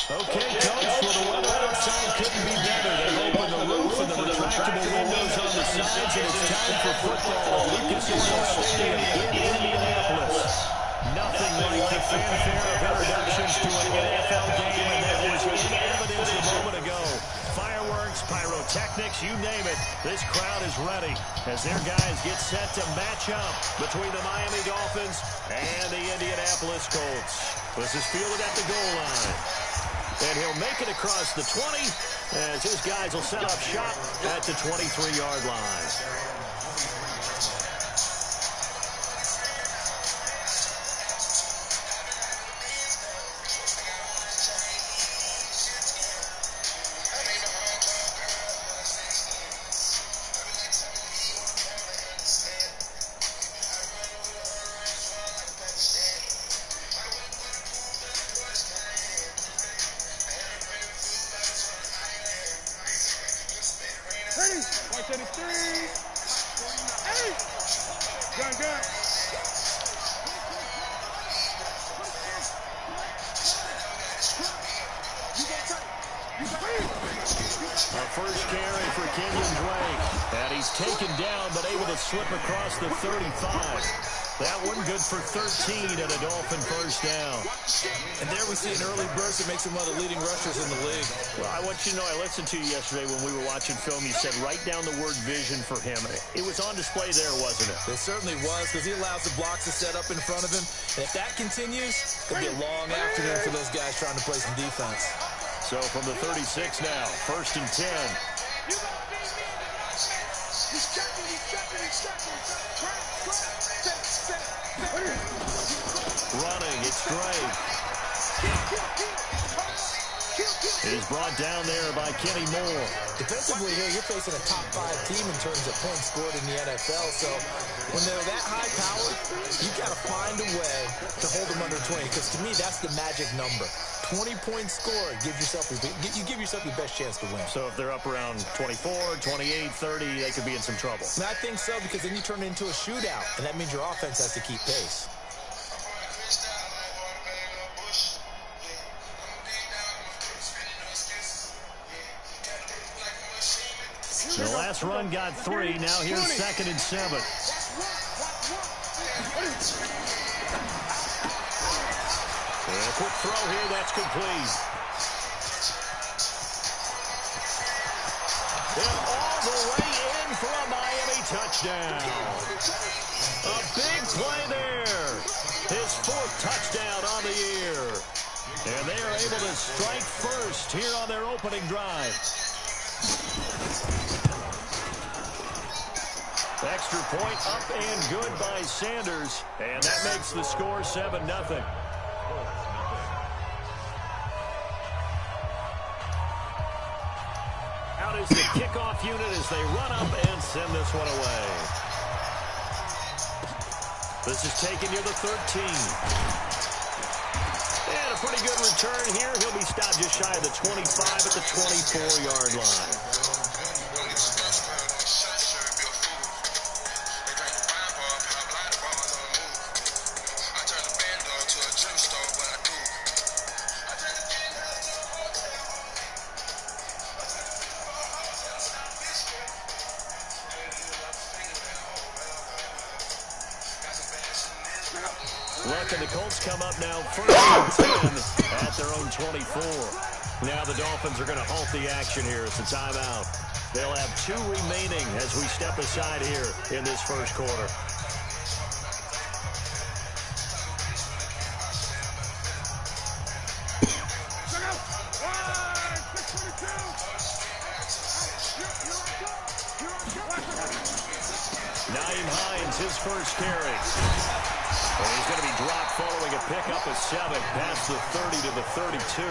Okay, Coach, well, the weather outside couldn't be better. They've opened the roof and the retractable windows on the sides, and it's time for football at Lucas Oil Stadium in Indianapolis. Nothing like the fanfare of introductions to an NFL game, and that was in evidence a moment ago. Fireworks, pyrotechnics, you name it. This crowd is ready as their guys get set to match up between the Miami Dolphins and the Indianapolis Colts. This is fielded at the goal line. And he'll make it across the 20 as his guys will set up shop at the 23-yard line. Taken down, but able to slip across the 35. That one good for 13 and a Dolphin first down. And there we see an early burst that makes him one of the leading rushers in the league. Well, I want you to know, I listened to you yesterday when we were watching film. You said write down the word vision for him. It was on display there, wasn't it? It certainly was, because he allows the blocks to set up in front of him. And if that continues, it'll be a long afternoon for those guys trying to play some defense. So from the 36 now, 1st and 10. Running, it's Gray. He's brought down there by Kenny Moore. Defensively here, you're facing a top 5 team in terms of points scored in the NFL. So when they're that high powered, you got to find a way to hold them under 20. Because to me, that's the magic number. 20-point score, you give yourself your best chance to win. So if they're up around 24, 28, 30, they could be in some trouble. And I think so, because then you turn it into a shootout, and that means your offense has to keep pace. The last run got 3. Now here's 2nd and 7. And a quick throw here, that's complete. And all the way in for a Miami touchdown. A big play there. His 4th touchdown on the year. And they are able to strike first here on their opening drive. Extra point up and good by Sanders. And that makes the score 7-0. Out is the kickoff unit as they run up and send this one away. This is taken near the 13. And a pretty good return here. He'll be stopped just shy of the 25 at the 24-yard line. And the Colts come up now 1st and 10 at their own 24. Now the Dolphins are going to halt the action here. It's a timeout. They'll have 2 remaining as we step aside here in this first quarter. Nyheim Hines, his first carry. And he's going to be dropped following a pickup of 7 past the 30 to the 32.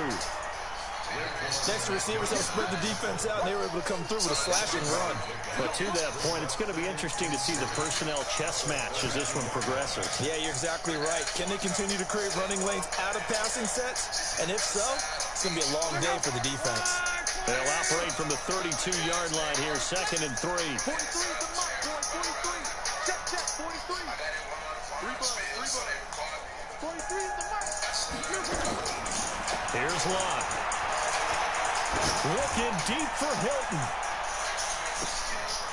Next, receivers have spread the defense out, and they were able to come through with a slashing run. But to that point, it's going to be interesting to see the personnel chess match as this one progresses. Yeah, you're exactly right. Can they continue to create running lanes out of passing sets? And if so, it's going to be a long day for the defense. They'll operate from the 32-yard line here, 2nd and 3. 43 is the mark, boy. 43. Check, 43. 43 is the mark. Here's Locke. Looking deep for Hilton.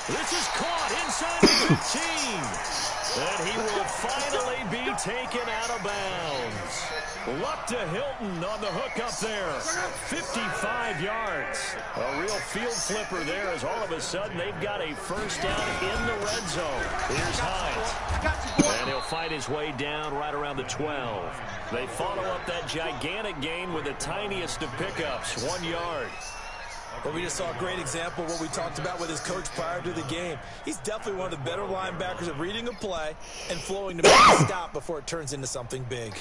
This is caught inside the 15. And he will finally be taken out of bounds. Luck to Hilton on the hook up there. 55 yards. A real field flipper there as all of a sudden they've got a first down in the red zone. Here's Hines. And he'll fight his way down right around the 12. They follow up that gigantic gain with the tiniest of pickups, 1 yard. But we just saw a great example of what we talked about with his coach prior to the game. He's definitely one of the better linebackers at reading a play and flowing to make a stop before it turns into something big.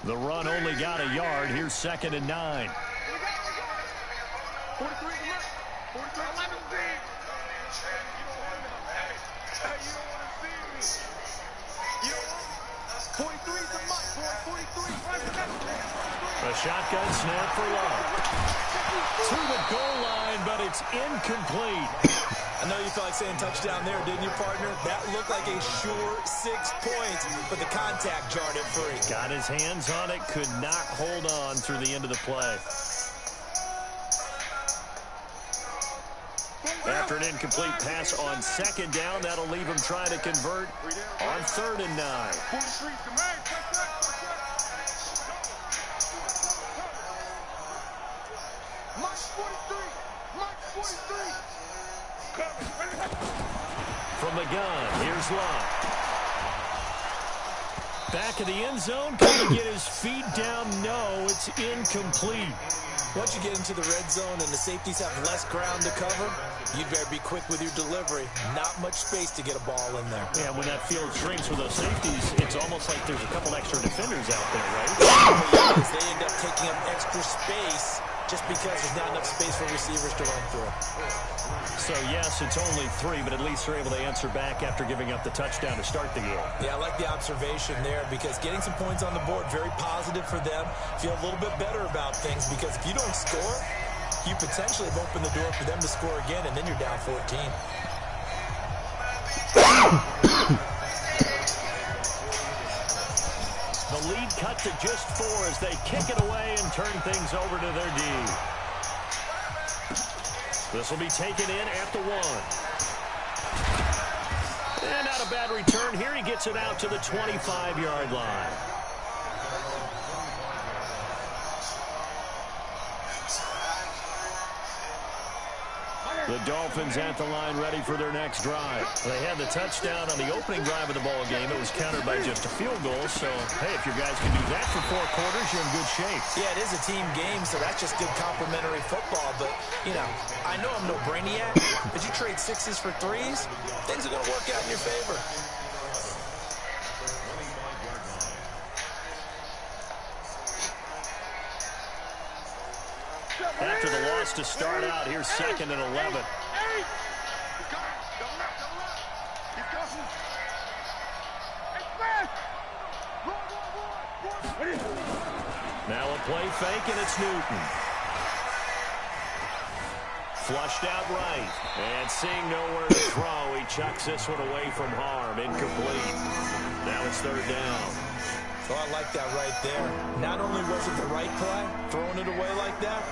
The run only got a yard. Here's 2nd and 9. 43's the mic, boy. 43. A shotgun snap for Love. To the goal line, but it's incomplete. I know you felt like saying touchdown there, didn't you, partner? That looked like a sure 6 points, but the contact jarred it free. Got his hands on it, could not hold on through the end of the play. After an incomplete pass on 2nd down, that'll leave him trying to convert on 3rd and 9. From the gun, here's Love. Back of the end zone, can he get his feet down? No, it's incomplete. Once you get into the red zone and the safeties have less ground to cover, you better be quick with your delivery. Not much space to get a ball in there. Yeah, when that field shrinks with those safeties, it's almost like there's a couple extra defenders out there, right? They end up taking up extra space just because there's not enough space for receivers to run through. So, yes, it's only 3, but at least they're able to answer back after giving up the touchdown to start the game. Yeah, I like the observation there because getting some points on the board, very positive for them. Feel a little bit better about things because if you don't score, you potentially have opened the door for them to score again, and then you're down 14. The lead cut to just 4 as they kick it away and turn things over to their D. This will be taken in at the 1. And not a bad return here. He gets it out to the 25-yard line. The Dolphins at the line ready for their next drive. They had the touchdown on the opening drive of the ball game. It was countered by just a field goal. So, hey, if your guys can do that for 4 quarters, you're in good shape. Yeah, it is a team game, so that's just good complimentary football. But, you know, I know I'm no brainiac, but you trade 6s for 3s, things are going to work out in your favor. After the loss to start out, here's 2nd and 11. Now a play fake, and it's Newton. Flushed out right. And seeing nowhere to throw, he chucks this one away from harm. Incomplete. Now it's 3rd down. Oh, I like that right there. Not only was it the right play, throwing it away like that,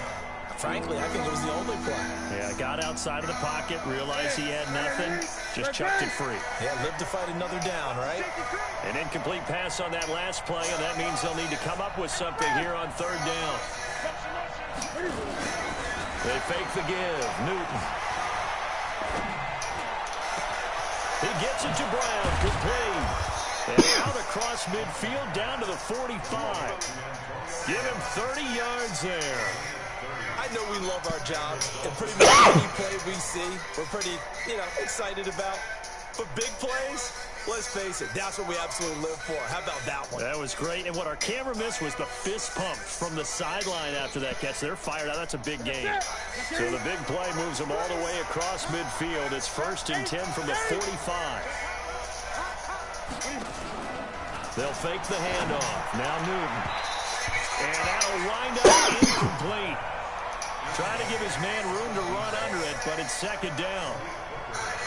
frankly, I think it was the only play. Yeah, got outside of the pocket, realized he had nothing, just chucked it free. Yeah, live to fight another down, right? An incomplete pass on that last play, and that means they'll need to come up with something here on 3rd down. They fake the give. Newton. He gets it to Brown, complete. And out across midfield down to the 45. Give him 30 yards there. I know we love our jobs, and pretty much any play we see, we're pretty, excited about. But big plays, let's face it, that's what we absolutely live for. How about that one? That was great. And what our camera missed was the fist pump from the sideline after that catch. They're fired out. That's a big gain. So the big play moves them all the way across midfield. It's 1st and 10 from the 45. They'll fake the handoff. Now Newton. And that'll wind up incomplete. Trying to give his man room to run under it, but it's 2nd down.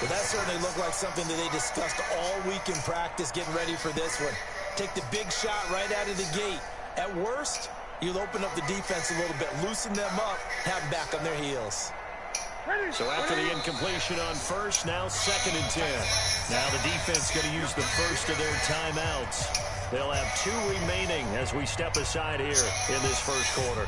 Well, that certainly looked like something that they discussed all week in practice getting ready for this one. Take the big shot right out of the gate. At worst, you'll open up the defense a little bit, loosen them up, have them back on their heels. So after the incompletion on first, now 2nd and 10. Now the defense going to use the first of their timeouts. They'll have 2 remaining as we step aside here in this first quarter.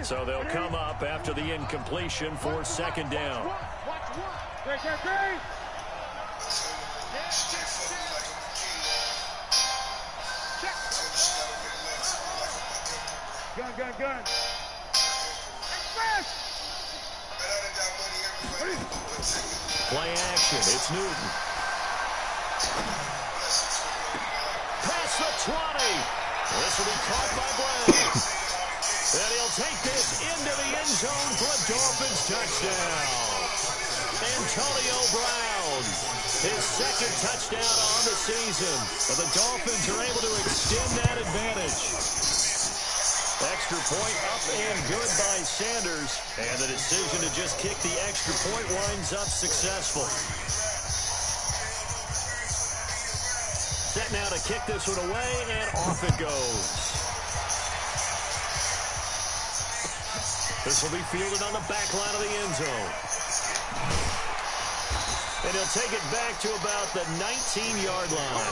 So they'll come up after the incompletion for 2nd down. Gun. Play action. It's Newton. Past the 20. This will be caught by Brown. And he'll take this into the end zone for a Dolphins touchdown. Antonio Brown, his 2nd touchdown on the season. And the Dolphins are able to extend that advantage. Extra point up and good by Sanders. And the decision to just kick the extra point winds up successful. Set now to kick this one away, and off it goes. This will be fielded on the back line of the end zone. And he'll take it back to about the 19-yard line.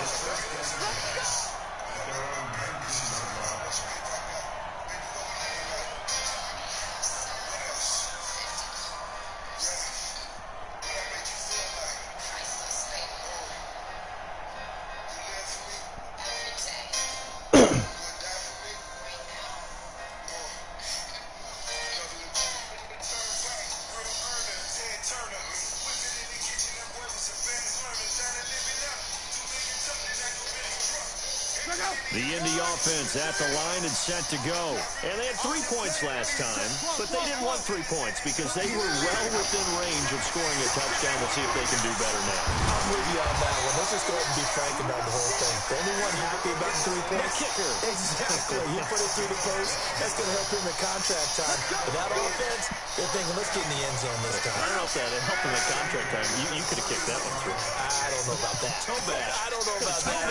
The Indy offense at the line and set to go. And they had 3 points last time, but they didn't want 3 points because they were well within range of scoring a touchdown. We'll see if they can do better now. I'm with you on that one. Let's just go ahead and be frank about the whole thing. The only one happy about 3 points? The kicker. Exactly. You put it through the post. That's going to help him in contract time. But that offense, they're thinking, let's get in the end zone this time. I don't know if that helped in the contract time. You could have kicked that one through. I don't know about that. Toe bad. I don't know about that.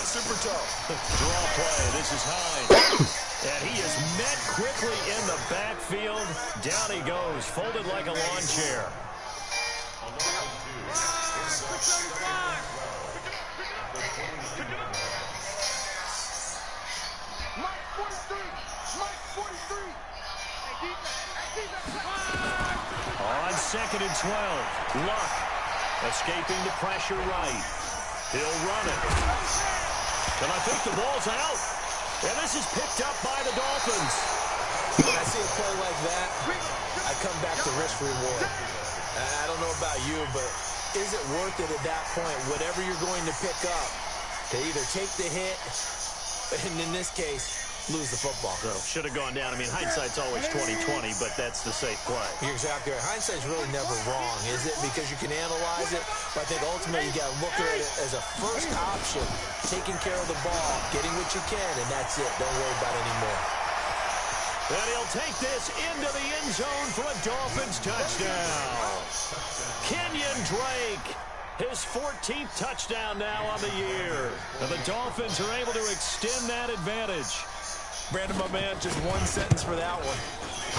Super toe. Draw play. This is Hines. And he is met quickly in the backfield. Down he goes, folded like a lawn chair. On 2nd and 12, Luck escaping the pressure right. He'll run it. And I think the ball's out. And this is picked up by the Dolphins. When I see a play like that, I come back to risk reward. I don't know about you, but is it worth it at that point, whatever you're going to pick up, to either take the hit, and in this case, lose the football? So, should have gone down. I mean, hindsight's always 20/20, but that's the safe play. You're exactly right. Hindsight's really never wrong, is it? Because you can analyze it, but I think ultimately you got to look at it as a first option, taking care of the ball, getting what you can, and that's it. Don't worry about it anymore. And he'll take this into the end zone for a Dolphins touchdown. Kenyon Drake, his 14th touchdown now on the year. And the Dolphins are able to extend that advantage. Brandon, my man, just one sentence for that one.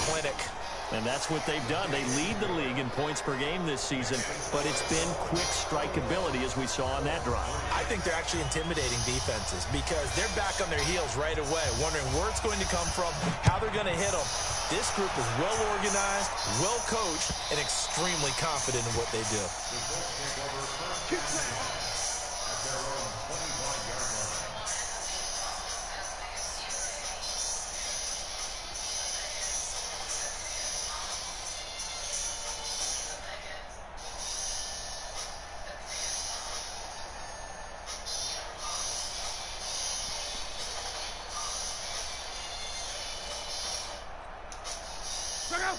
Clinic. And that's what they've done. They lead the league in points per game this season, but it's been quick strikeability as we saw on that drive. I think they're actually intimidating defenses because they're back on their heels right away, wondering where it's going to come from, how they're going to hit them. This group is well organized, well coached, and extremely confident in what they do.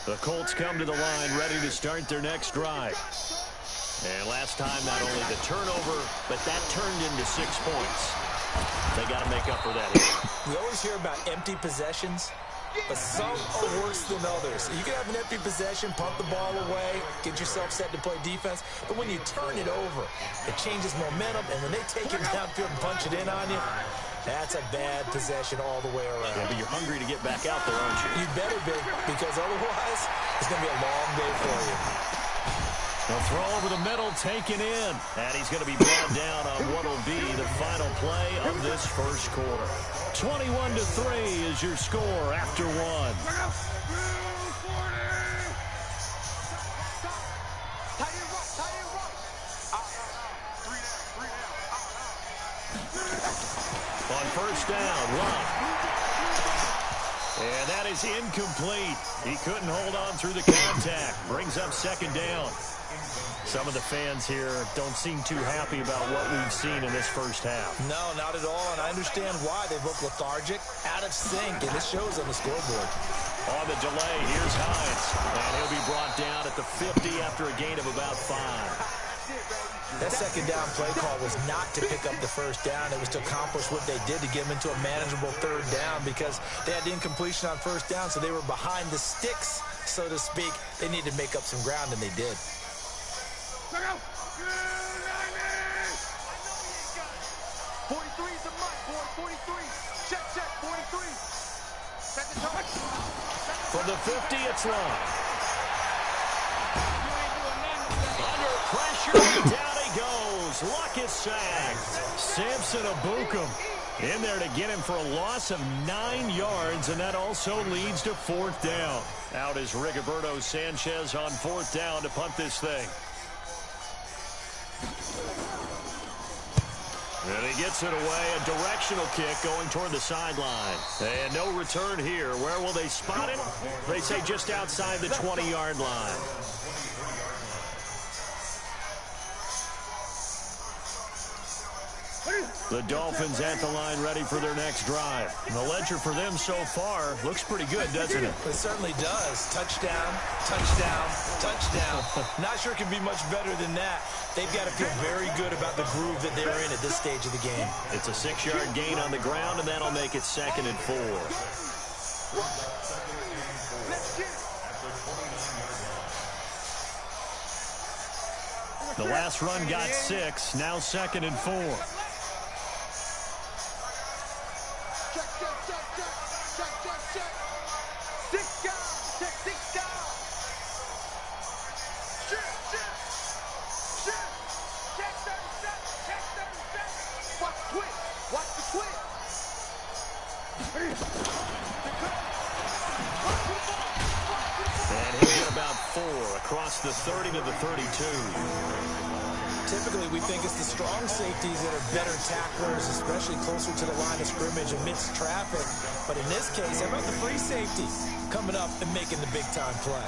The Colts come to the line ready to start their next drive. And last time, not only the turnover, but that turned into 6 points. They got to make up for that here. We always hear about empty possessions, but some are worse than others. You can have an empty possession, punt the ball away, get yourself set to play defense, but when you turn it over, it changes momentum, and when they take it downfield and punch it in on you, that's a bad possession all the way around. Yeah, but you're hungry to get back out there, aren't you? You better be, because otherwise, it's going to be a long day for you. They'll throw over the middle, taken in. And he's going to be brought down on what will be the final play of this first quarter. 21-3 is your score after one. On first down, Love. And that is incomplete. He couldn't hold on through the contact. Brings up second down. Some of the fans here don't seem too happy about what we've seen in this first half. No, not at all, and I understand why. They look lethargic, out of sync, and it shows on the scoreboard. On the delay, here's Hines. And he'll be brought down at the 50 after a gain of about 5. That second down play call was not to pick up the first down. It was to accomplish what they did to get them into a manageable third down because they had incompletion on first down, so they were behind the sticks, so to speak. They needed to make up some ground, and they did. 43 is the mark, boy. 43. Check, 43. Second touch. From the 50, it's long. Under pressure, down he goes. Luck is sacked. Samson Abukum in there to get him for a loss of 9 yards, and that also leads to fourth down. Out is Rigoberto Sanchez on fourth down to punt this thing. And he gets it away, a directional kick going toward the sideline. And no return here. Where will they spot it? They say just outside the 20-yard line. The Dolphins at the line ready for their next drive. And the ledger for them so far looks pretty good, doesn't it? It certainly does. Touchdown, touchdown, touchdown. Not sure it can be much better than that. They've got to feel very good about the groove that they're in at this stage of the game. It's a 6-yard gain on the ground, and that'll make it 2nd and 4. The last run got 6, now 2nd and 4. Across the 30 to the 32. Typically, we think it's the strong safeties that are better tacklers, especially closer to the line of scrimmage amidst traffic. But in this case, how about the free safety coming up and making the big-time play?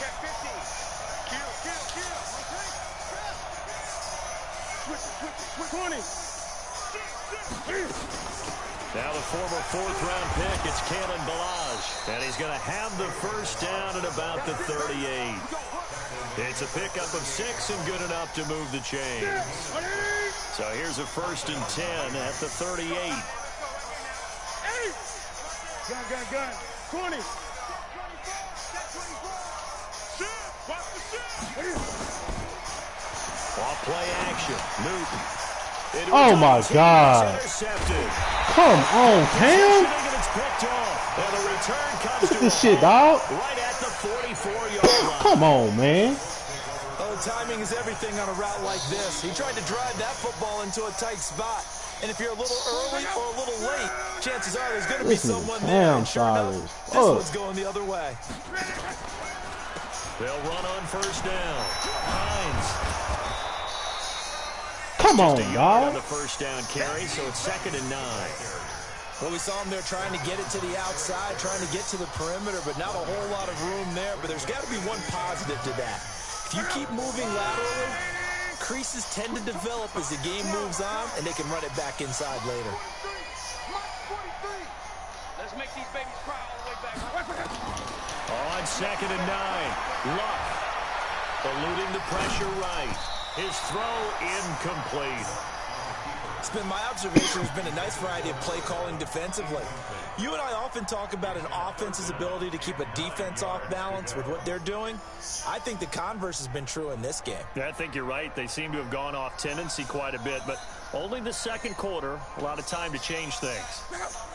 Check 15. Kill. 20. Now the former 4th-round pick, it's Kalen Balaj. And he's going to have the first down at about the 38. It's a pickup of 6 and good enough to move the chains. So here's a 1st and 10 at the 38. Gun. 20. Off play action. Newton. Oh my God. Come on, Cam. Look at this shit, dog. Right at the 44-yard line. Come on, man. Oh, timing is everything on a route like this. He tried to drive that football into a tight spot. And if you're a little early or a little late, chances are there's going to be someone there. And sure enough, this one's going the other way. They'll run on first down. Hines. Come on, y'all. On the first down carry, so it's 2nd and 9. Well, we saw him there trying to get it to the outside, trying to get to the perimeter, but not a whole lot of room there. But there's got to be one positive to that. If you keep moving laterally, creases tend to develop as the game moves on, and they can run it back inside later. Let's make these babies cry all the way back home. 2nd and 9. Luck eluding the pressure right. His throw incomplete. It's been my observation there's been a nice variety of play calling defensively. You and I often talk about an offense's ability to keep a defense off balance with what they're doing. I think the converse has been true in this game. Yeah, I think you're right. They seem to have gone off tendency quite a bit, but only the second quarter, a lot of time to change things.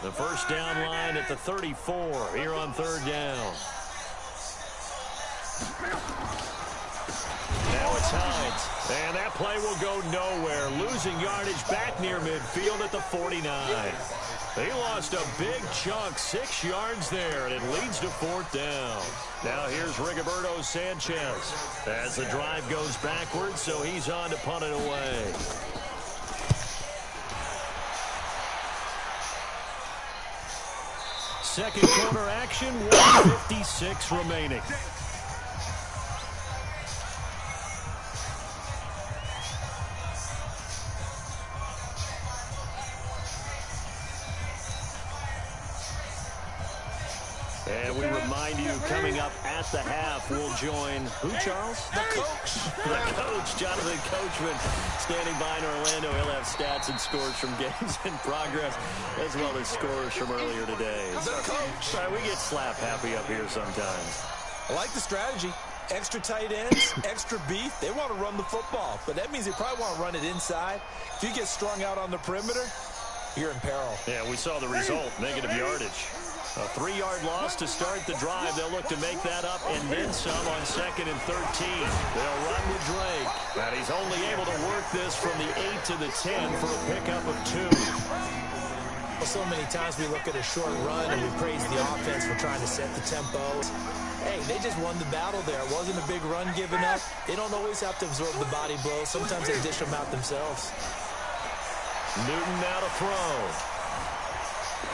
The first down line at the 34 here on 3rd down. Now it's Hines, and that play will go nowhere. Losing yardage back near midfield at the 49. They lost a big chunk, 6 yards there, and it leads to 4th down. Now here's Rigoberto Sanchez as the drive goes backwards, so he's on to punt it away. Second quarter action, 1:56 remaining. And we remind you, coming up at the half, we'll join who, Charles? The coach. The coach, Jonathan Coachman, standing by in Orlando. He'll have stats and scores from games in progress, as well as scores from earlier today. The coach. Sorry, we get slap happy up here sometimes. I like the strategy. Extra tight ends, extra beef. They want to run the football, but that means they probably want to run it inside. If you get strung out on the perimeter, you're in peril. Yeah, we saw the result, negative yardage. A 3-yard loss to start the drive. They'll look to make that up and then some on 2nd and 13. They'll run with Drake. And he's only able to work this from the 8 to the 10 for a pickup of 2. Well, so many times we look at a short run and we praise the offense for trying to set the tempo. Hey, they just won the battle there. It wasn't a big run given up. They don't always have to absorb the body blows. Sometimes they dish them out themselves. Newton now to throw.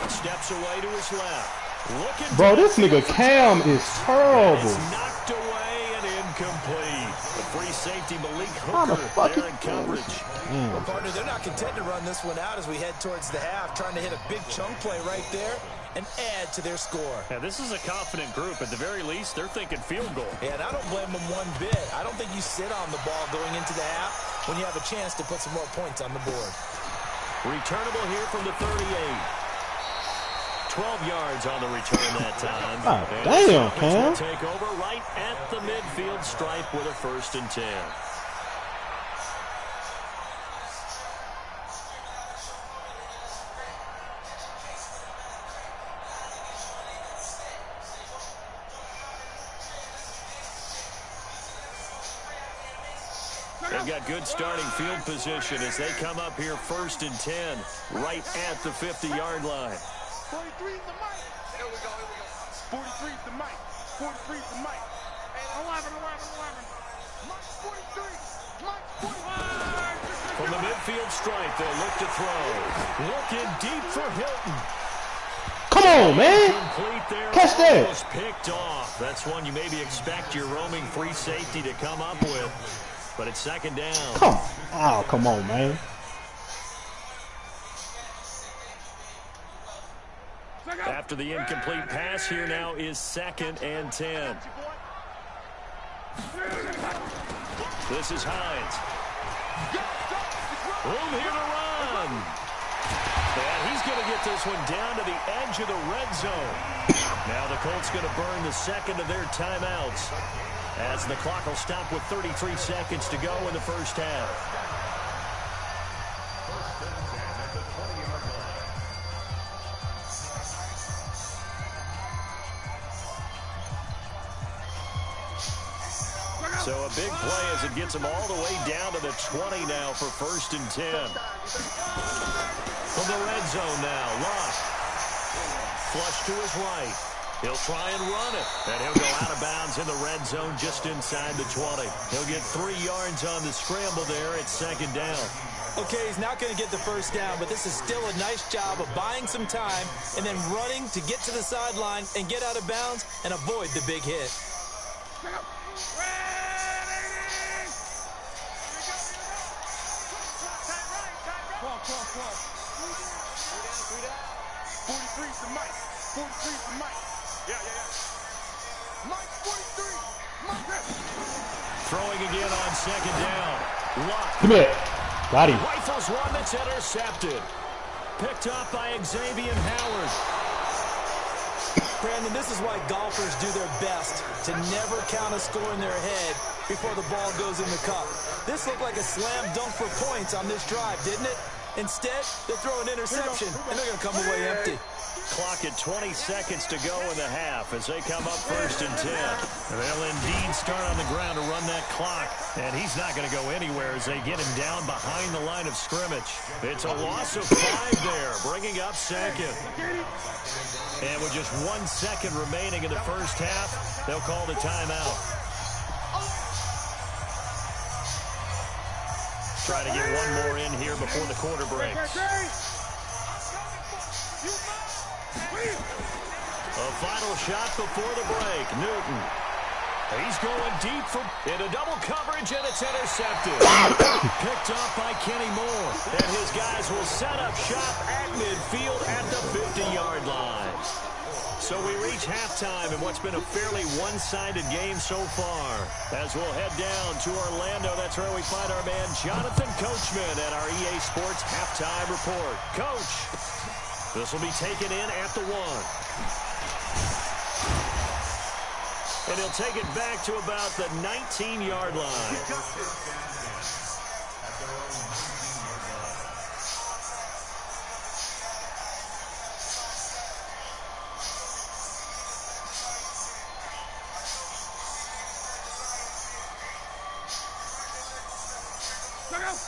Steps away to his left. Bro, this nigga Cam is terrible. It's knocked away and incomplete. The free safety Malik Hooker there in coverage. Well, partner, they're not content to run this one out as we head towards the half, trying to hit a big chunk play right there and add to their score. Yeah, this is a confident group. At the very least, they're thinking field goal. Yeah, and I don't blame them one bit. I don't think you sit on the ball going into the half when you have a chance to put some more points on the board. Returnable here from the 38. 12 yards on the return that time. God damn, Cam. Take over right at the midfield stripe with a 1st and 10. They've got good starting field position as they come up here 1st and 10 right at the 50-yard line. 43's the mic. Here we go, here we go. 43's the mic. 43's the mic. 11. Mike 43. Mike 45. From the midfield stripe, they'll look to throw. Looking deep for Hilton. Come on, man. Complete there. Catch that. Almost picked off. That's one you maybe expect your roaming free safety to come up with. But it's 2nd down. Come on, man. After the incomplete pass, here now is 2nd and 10. This is Hines. Room here to run. And he's going to get this one down to the edge of the red zone. Now the Colts going to burn the 2nd of their timeouts, as the clock will stop with 33 seconds to go in the first half. So a big play as it gets them all the way down to the 20 now for 1st and 10. From the red zone now, Luck. Flush to his right. He'll try and run it. And he'll go out of bounds in the red zone just inside the 20. He'll get 3 yards on the scramble there at 2nd down. Okay, he's not going to get the 1st down, but this is still a nice job of buying some time and then running to get to the sideline and get out of bounds and avoid the big hit. Call. 43's the mic. 43's the mic. Yeah. Mike 43. Mike. Throwing again on second down. Luck. Come here. Got him. Rifles one that's intercepted. Picked up by Xavier Howard. Brandon, this is why golfers do their best to never count a score in their head before the ball goes in the cup. This looked like a slam dunk for points on this drive, didn't it? Instead, they throw an interception, and they're going to come away empty. Clock at 20 seconds to go in the half as they come up 1st and 10. They'll indeed start on the ground to run that clock, and he's not going to go anywhere as they get him down behind the line of scrimmage. It's a loss of 5 there, bringing up second. And with just 1 second remaining in the first half, they'll call the timeout. Try to get one more in here before the quarter breaks. A final shot before the break. Newton. He's going deep into double coverage, and it's intercepted. Picked off by Kenny Moore. And his guys will set up shop at midfield at the 50-yard line. So we reach halftime in what's been a fairly one-sided game so far. As we'll head down to Orlando, that's where we find our man Jonathan Coachman at our EA Sports Halftime Report. Coach, this will be taken in at the 1. And he'll take it back to about the 19-yard line.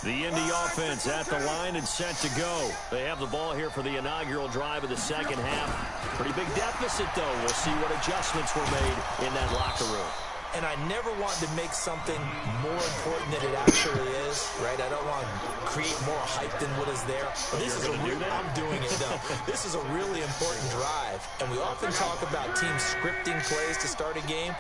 The Indy offense at the line and set to go. They have the ball here for the inaugural drive of the second half. Pretty big deficit, though. We'll see what adjustments were made in that locker room. And I never want to make something more important than it actually is, right? I don't want to create more hype than what is there. But this is I'm doing it, though. This is a really important drive. And we often talk about teams scripting plays to start a game.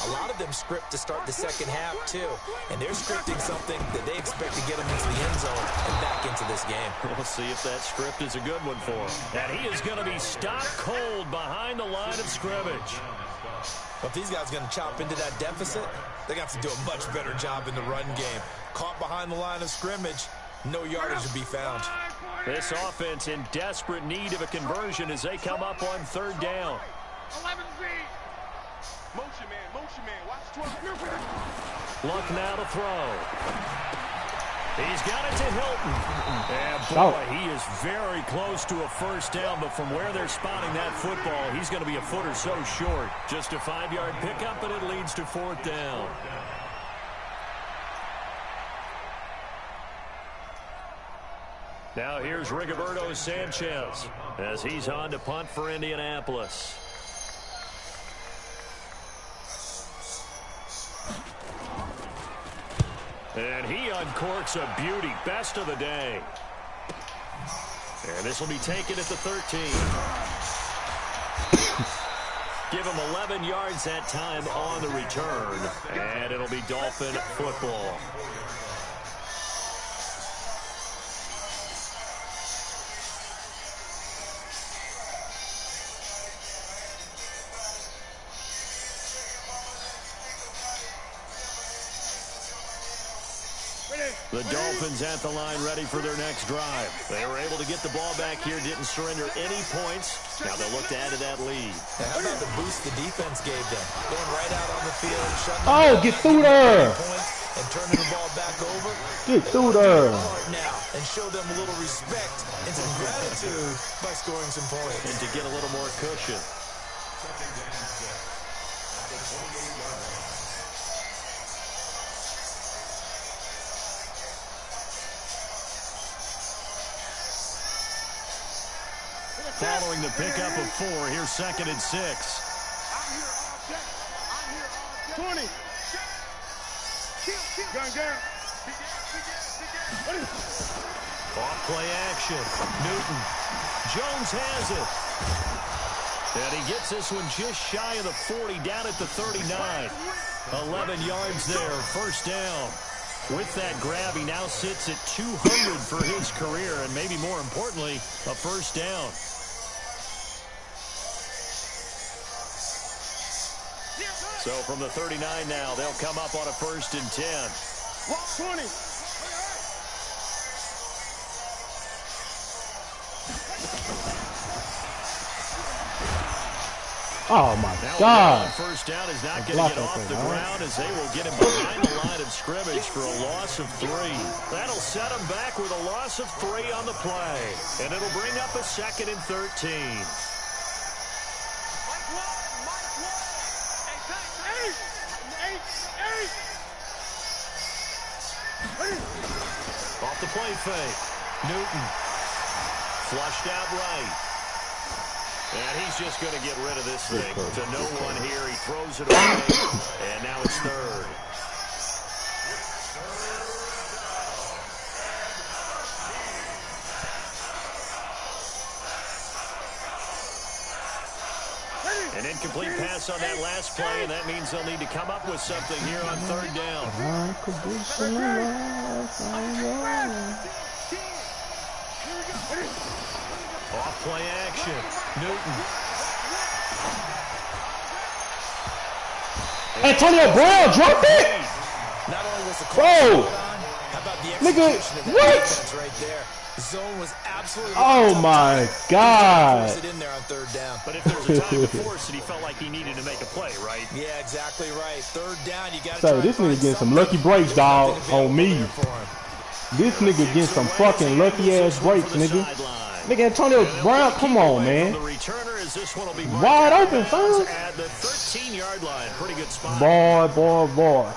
A lot of them script to start the second half, too. And they're scripting something that they expect to get them into the end zone and back into this game. We'll see if that script is a good one for him. And he is going to be stopped cold behind the line of scrimmage. But if these guys are going to chop into that deficit, they're going to have to do a much better job in the run game. Caught behind the line of scrimmage, no yardage to be found. This offense in desperate need of a conversion as they come up on 3rd down. 11Z. Motion man, watch 12. Luck now to throw. He's got it to Hilton. And boy, he is very close to a first down, but from where they're spotting that football, he's going to be a foot or so short. Just a 5-yard pickup, and it leads to 4th down. Now here's Rigoberto Sanchez as he's on to punt for Indianapolis. And he uncorks a beauty. Best of the day. And this will be taken at the 13. Give him 11 yards that time on the return. And it'll be Dolphin football. The Dolphins at the line ready for their next drive. They were able to get the ball back here, didn't surrender any points. Now they'll look to add to that lead. Now, how about the boost the defense gave them? Going right out on the field, shutting Get through there. And turning the ball back over. Get through there. Now, and show them a little respect and some gratitude by scoring some points. And to get a little more cushion. Following the pickup of 4, here's 2nd and 6. 20. Gun. Off play action. Newton. Jones has it. And he gets this one just shy of the 40, down at the 39. 11 yards there, first down. With that grab, he now sits at 200 for his career, and maybe more importantly, a first down. Yes, sir. So from the 39 now, they'll come up on a 1st and 10. 20. Oh my now God. First down is not going to get off the ground as they will get him behind the line of scrimmage for a loss of 3. That'll set him back with a loss of 3 on the play. And it'll bring up a 2nd and 13. Off the play fake. Newton. Flushed out right. And he's just going to get rid of this thing. To no one here. He throws it away. And now it's 3rd. An incomplete pass on that last play, and that means they'll need to come up with something here on 3rd down. Off play action. Newton. Antonio Brown dropped it? Not only was the Bro! how about the Nigga, execution of that what? defense right there? Zone was absolutely Oh my God. Force it in there on 3rd down. But if there's a time to force it, he felt like he needed to make a play, right? Yeah, exactly right. 3rd down, you got to So this nigga getting some lucky breaks, dog, on me. This nigga getting some fucking lucky ass breaks, nigga. Nigga, Antonio Brown, come on, man. Wide open, son. At the 13-yard line, pretty good spot. Boy.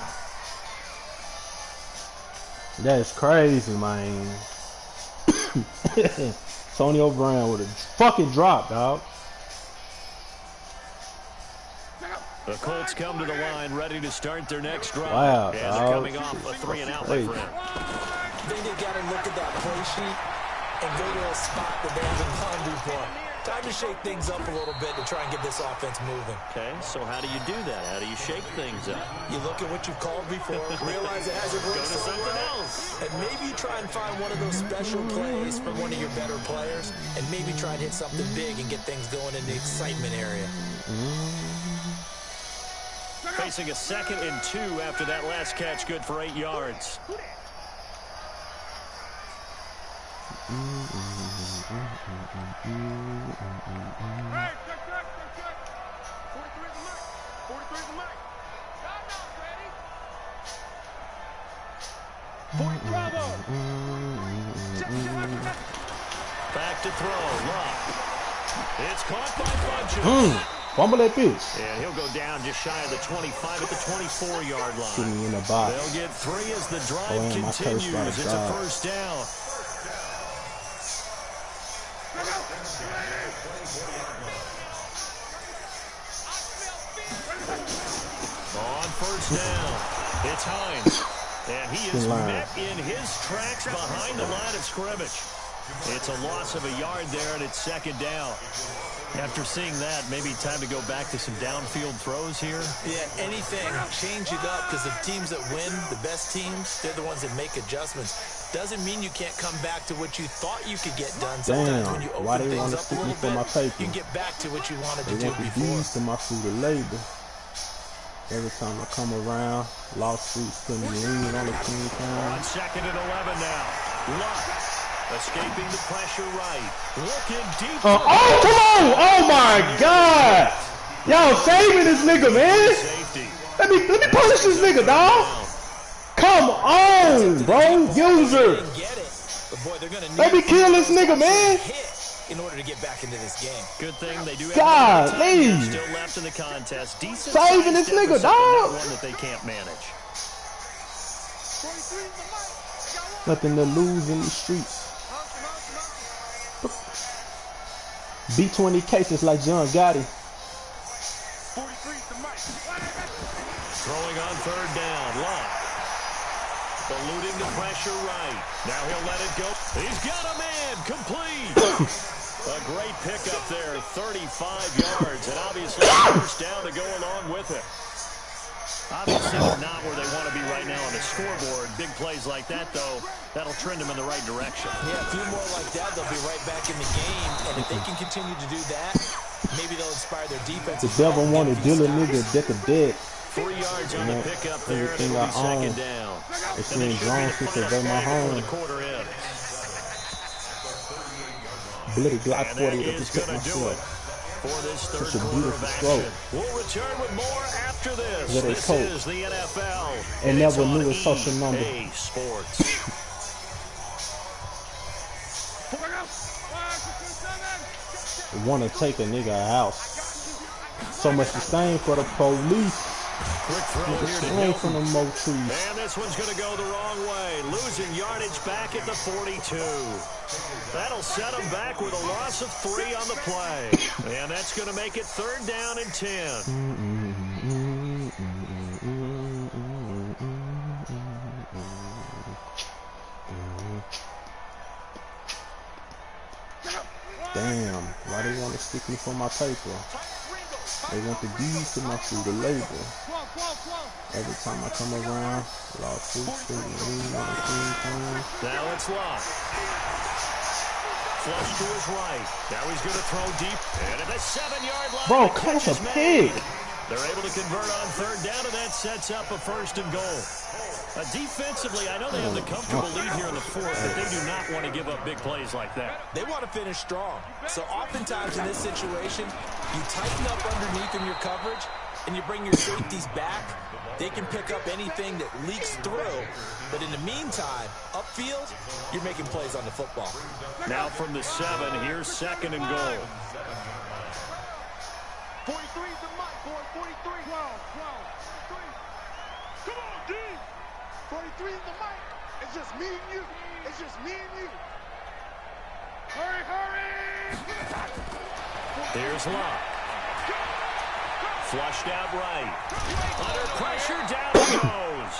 That's crazy, man. Antonio Brown with a fucking drop, dog. The Colts come to the line, ready to start their next drive. Wow, and dog. they're coming off a 3-and-out, my friend. Then you got to look at that play sheet and go to a spot that they haven't gone before. Time to shake things up a little bit to try and get this offense moving. Okay, so how do you do that? How do you shake things up? You look at what you've called before, realize it hasn't worked so well, and maybe you try and find one of those special plays from one of your better players, and maybe try and hit something big and get things going in the excitement area. Facing a 2nd and 2 after that last catch, good for 8 yards. Back to throw. Lock. It's caught by Bunches. Fumble that bitch. And he'll go down just shy of the 25 at the 24-yard line. Put me in the box. They'll get 3 as the drive continues. It's a 1st down. On 1st down, it's Hines. And he is met in his tracks behind the line of scrimmage. It's a loss of a yard there, and it's 2nd down. After seeing that, maybe time to go back to some downfield throws here. Yeah, anything. Change it up, because the teams that win, the best teams, they're the ones that make adjustments. Doesn't mean you can't come back to what you thought you could get done. Sometimes when you open things up a little bit, you can get back to what you wanted to do before. To my food of labor. Every time I come around, lawsuits putting me in on the team time. On 2nd and 11 now. Luck. Escaping the pressure right. Looking deep. Oh, come on! Oh my God! Y'all saving this nigga, man! Let me punish this nigga, dog! Come on, bro! User! Let me kill this nigga, man! In order to get back into this game. Good thing they do have God, still left in the contest. Decent saving this nigga, dog! One that they can't manage. Nothing to lose in the streets. B20 cases like John Gotti. Throwing on 3rd down. Lock. Eluding the pressure right. Now he'll let it go. He's got a man. Complete. A great pickup there. 35 yards. And obviously a 1st down to go along with it. Obviously, they're not where they want to be right now on the scoreboard. Big plays like that, though, that'll trend them in the right direction. Yeah, a few more like that, they'll be right back in the game. And if they can continue to do that, maybe they'll inspire their defense. The devil wanted Dylan nigga deck of dead. 3 yards on the pickup there. Everything I own. Second down. It's seeing drones to convey my home. Blitty Glock 40 to protect myself. For this third Such a quarter beautiful of stroke. action. We'll return with more after this. Let it This coat. is the NFL. And never It's knew on a social number. EA Sports. Want to take a nigga house. So much disdain for the police. Quick throw here to Disdain from the mo trees. And this one's going to go the wrong way. Losing yardage back at the 42. That'll set him back with a loss of 3 on the play. And that's going to make it 3rd down and 10. Damn, why they want to stick me for my paper? They want the deed to my food, the label. Every time I come around, lawsuits, now it's locked. Flush to his right. Now he's going to throw deep. And at the 7-yard line. Bro, catch a pig. They're able to convert on 3rd down, and that sets up a 1st and goal. Defensively, I know they have the comfortable lead here in the 4th, but they do not want to give up big plays like that. They want to finish strong. So oftentimes in this situation, you tighten up underneath in your coverage, and you bring your safeties back. They can pick up anything that leaks through. But in the meantime, upfield, you're making plays on the football. Now from the 7, here's 2nd and goal. 43's the mic, boy. 43. 12. 43. Come on, D. 43's the mic. It's just me and you. It's just me and you. Hurry, hurry. Here's Locke. Flushed out right. Under pressure, down he goes.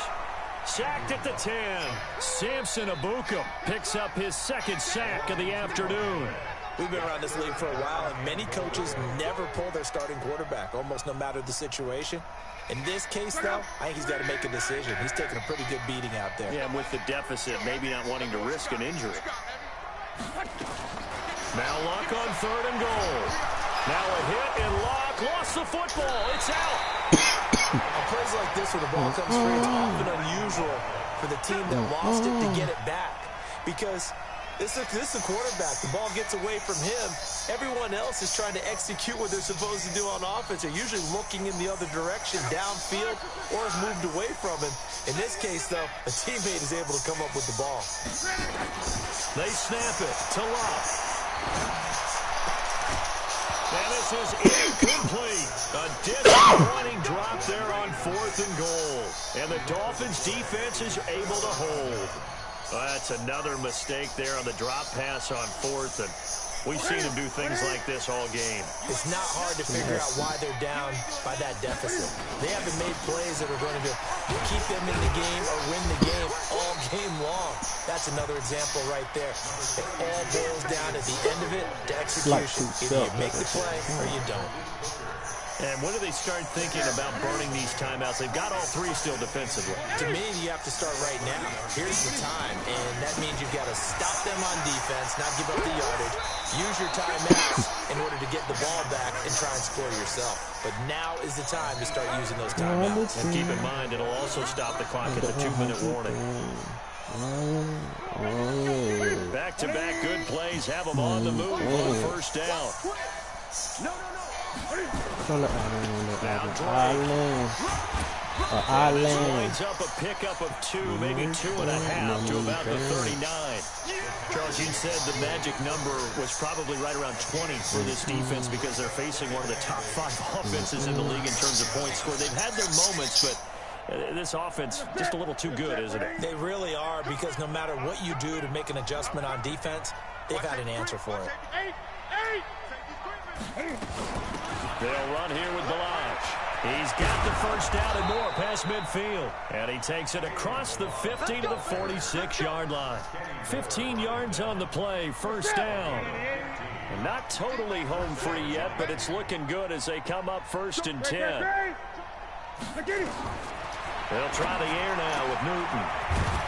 Sacked at the 10. Samson Abukum picks up his 2nd sack of the afternoon. We've been around this league for a while, and many coaches never pull their starting quarterback, almost no matter the situation. In this case, though, I think he's got to make a decision. He's taking a pretty good beating out there. Yeah, and with the deficit, maybe not wanting to risk an injury. Now Locke on 3rd and goal. Now a hit, and Locke lost the football. It's out. On plays like this where the ball comes free, it's often unusual for the team that lost it to get it back. Because this is a quarterback. The ball gets away from him. Everyone else is trying to execute what they're supposed to do on offense. They're usually looking in the other direction, downfield, or has moved away from him. In this case, though, a teammate is able to come up with the ball. They snap it to Locke. And this is incomplete. A disappointing drop there on 4th and goal. And the Dolphins' defense is able to hold. That's another mistake there on the drop pass on 4th. And we've seen them do things like this all game. It's not hard to figure out why they're down by that deficit. They haven't made plays that are going to keep them in the game or win the game all game long. That's another example right there. It all boils down at the end of it to execution. Either you make the play or you don't. And when do they start thinking about burning these timeouts? They've got all 3 still defensively. To me, you have to start right now. Here's the time, and that means you've got to stop them on defense, not give up the yardage. Use your timeouts in order to get the ball back and try and score yourself. But now is the time to start using those timeouts. And keep in mind, it'll also stop the clock at the 2-minute warning. Back-to-back good plays have them on the move on 1st down. Lines up a pickup of 2, maybe 2.5 to about the 39. Charles, you said the magic number was probably right around 20 for this defense because they're facing one of the top 5 offenses in the league in terms of points scored. They've had their moments, but this offense just a little too good, isn't it? They really are, because no matter what you do to make an adjustment on defense, they've had an answer for it. They'll run here with Balaj. He's got the 1st down and more past midfield. And he takes it across the 50 to the 46-yard line. 15 yards on the play, 1st down. And not totally home free yet, but it's looking good as they come up 1st and 10. They'll try the air now with Newton.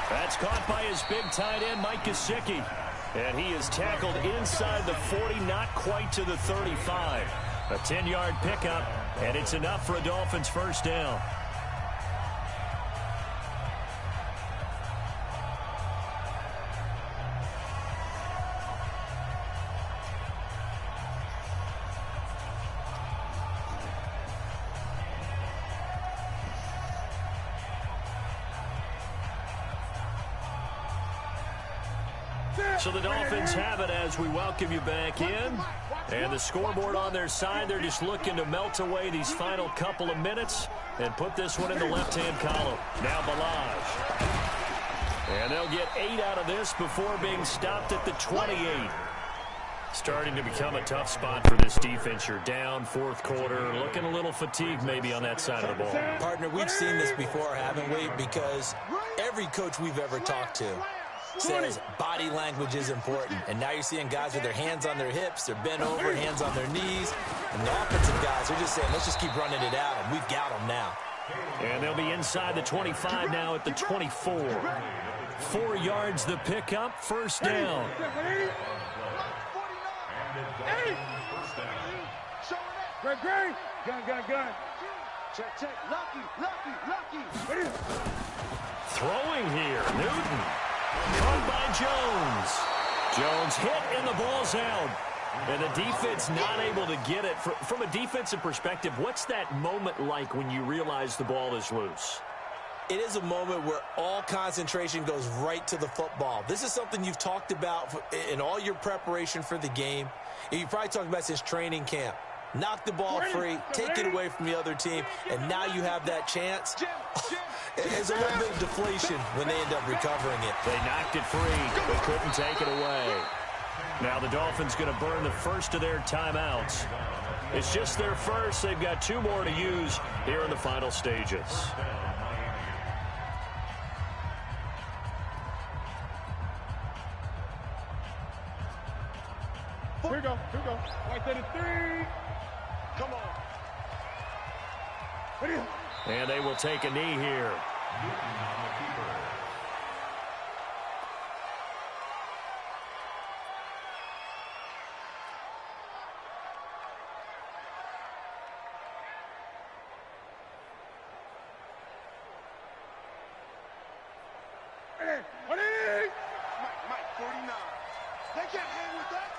That's caught by his big tight end, Mike Gesicki. And he is tackled inside the 40, not quite to the 35. A 10-yard pickup, and it's enough for a Dolphins 1st down. So the Dolphins have it as we welcome you back in. And the scoreboard on their side, they're just looking to melt away these final couple of minutes and put this one in the left-hand column. Now Balaj. And they'll get 8 out of this before being stopped at the 28. Starting to become a tough spot for this defense. You're down fourth quarter, looking a little fatigued maybe on that side of the ball. Partner, we've seen this before, haven't we? Because every coach we've ever talked to says body language is important. And now you're seeing guys with their hands on their hips, they're bent over, hands on their knees. And the offensive guys are just saying, let's just keep running it out, and we've got them now. And they'll be inside the 25 now at the 24. 4 yards the pickup, first down. Great. Gun. Check. Lucky. Throwing here, Newton. Caught by Jones. Jones hit and the ball's out. And the defense not able to get it. From a defensive perspective, what's that moment like when you realize the ball is loose? It is a moment where all concentration goes right to the football. This is something you've talked about in all your preparation for the game. You probably talked about since training camp. Knock the ball free, take it away from the other team, and now you have that chance. There's a little bit of deflation when they end up recovering it. They knocked it free, but couldn't take it away. Now the Dolphins going to burn the first of their timeouts. It's just their first. They've got 2 more to use here in the final stages. Here we go. Right there to 3. Come on. And they will take a knee here. Mike, 49. They can't hang with that.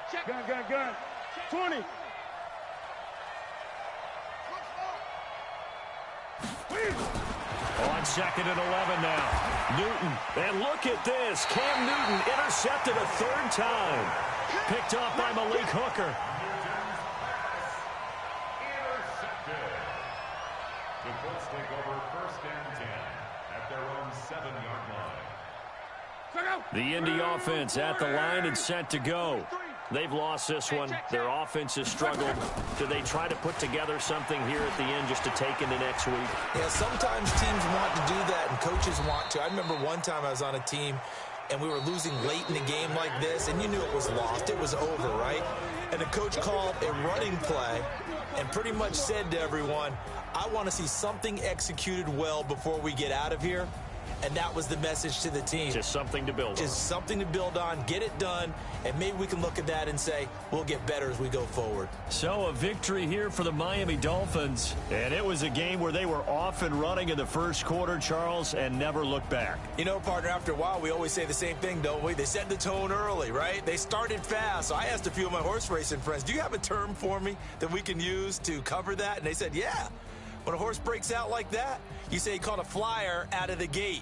Check. Gun. 20. On 2nd and 11 now. Newton. And look at this. Cam Newton intercepted a 3rd time. Picked off by Malik Hooker. Intercepted. The Colts take over 1st and 10 at their own 7-yard line. The Indy offense at the line and set to go. They've lost this one. Their offense has struggled. Do they try to put together something here at the end just to take into next week? Yeah, sometimes teams want to do that and coaches want to. I remember one time I was on a team and we were losing late in the game like this, and you knew it was lost. It was over, right? And the coach called a running play and pretty much said to everyone, I want to see something executed well before we get out of here. And that was the message to the team. Just something to build on. Just something to build on, get it done, and maybe we can look at that and say, we'll get better as we go forward. So a victory here for the Miami Dolphins. And it was a game where they were off and running in the first quarter, Charles, and never looked back. You know, partner, after a while, we always say the same thing, don't we? They set the tone early, right? They started fast. So I asked a few of my horse racing friends, do you have a term for me that we can use to cover that? And they said, yeah. When a horse breaks out like that, you say he caught a flyer out of the gate.